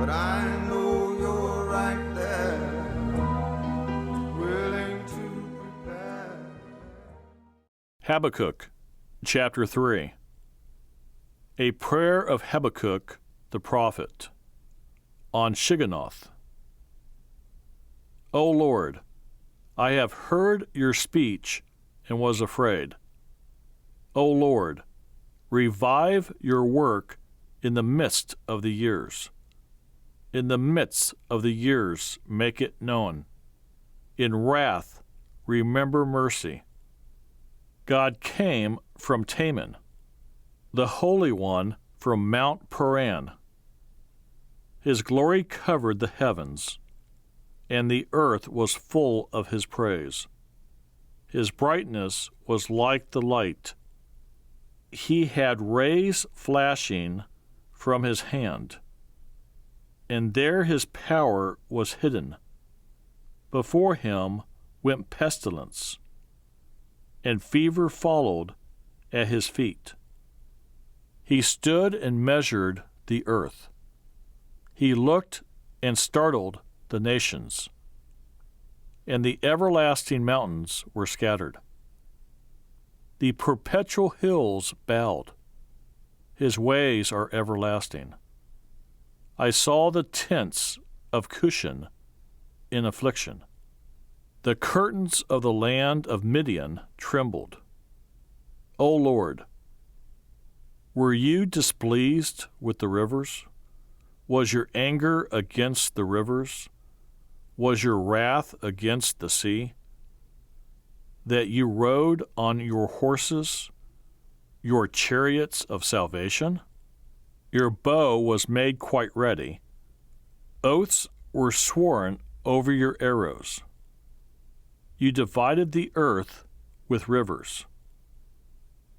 but I know you're right there, willing to prepare. Habakkuk, chapter 3. A prayer of Habakkuk the prophet, on Shigionoth. O Lord, I have heard your speech and was afraid. O Lord, revive your work in the midst of the years. In the midst of the years make it known. In wrath remember mercy. God came from Teman, the Holy One from Mount Paran. His glory covered the heavens, and the earth was full of his praise. His brightness was like the light. He had rays flashing from his hand, and there his power was hidden. Before him went pestilence, and fever followed at his feet. He stood and measured the earth. He looked and startled the nations, and the everlasting mountains were scattered. The perpetual hills bowed. His ways are everlasting. I saw the tents of Cushan in affliction. The curtains of the land of Midian trembled. O Lord, were you displeased with the rivers? Was your anger against the rivers? Was your wrath against the sea? That you rode on your horses, your chariots of salvation? Your bow was made quite ready. Oaths were sworn over your arrows. You divided the earth with rivers.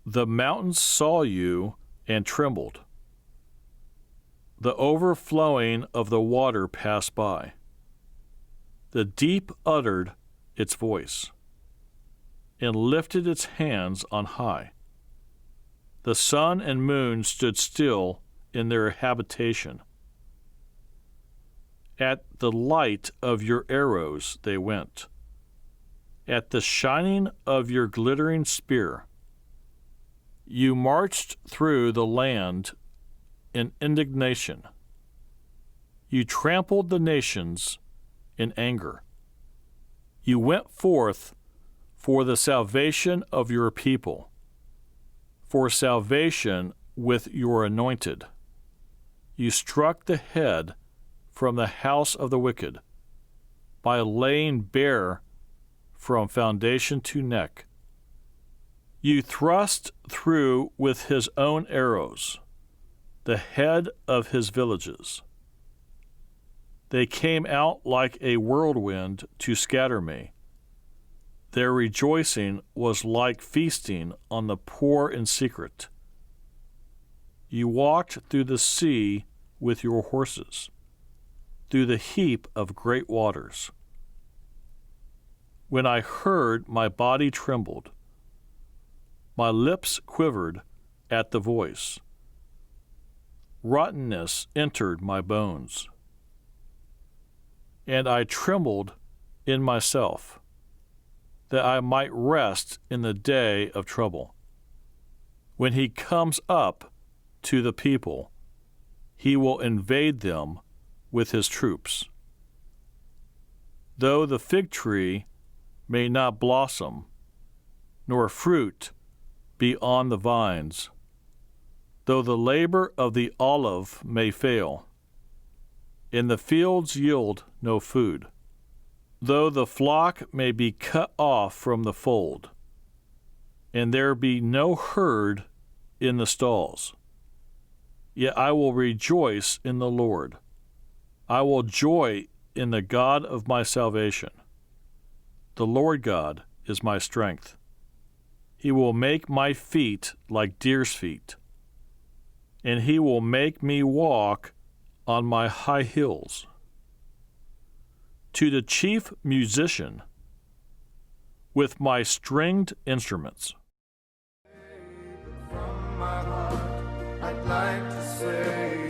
The mountains saw you and trembled. The overflowing of the water passed by. The deep uttered its voice and lifted its hands on high. The sun and moon stood still in their habitation. At the light of your arrows they went, at the shining of your glittering spear. You marched through the land in indignation. You trampled the nations in anger. You went forth for the salvation of your people, for salvation with your anointed. You struck the head from the house of the wicked by laying bare from foundation to neck. You thrust through with his own arrows the head of his villages. They came out like a whirlwind to scatter me. Their rejoicing was like feasting on the poor in secret. You walked through the sea with your horses, through the heap of great waters. When I heard, my body trembled. My lips quivered at the voice. Rottenness entered my bones, and I trembled in myself, that I might rest in the day of trouble. When he comes up to the people, he will invade them with his troops. Though the fig tree may not blossom, nor fruit be on the vines, though the labor of the olive may fail, and the fields yield no food, though the flock may be cut off from the fold, and there be no herd in the stalls, yet I will rejoice in the Lord. I will joy in the God of my salvation. The Lord God is my strength. He will make my feet like deer's feet, and he will make me walk on my high hills. To the chief musician, with my stringed instruments. From my heart, I'd like to say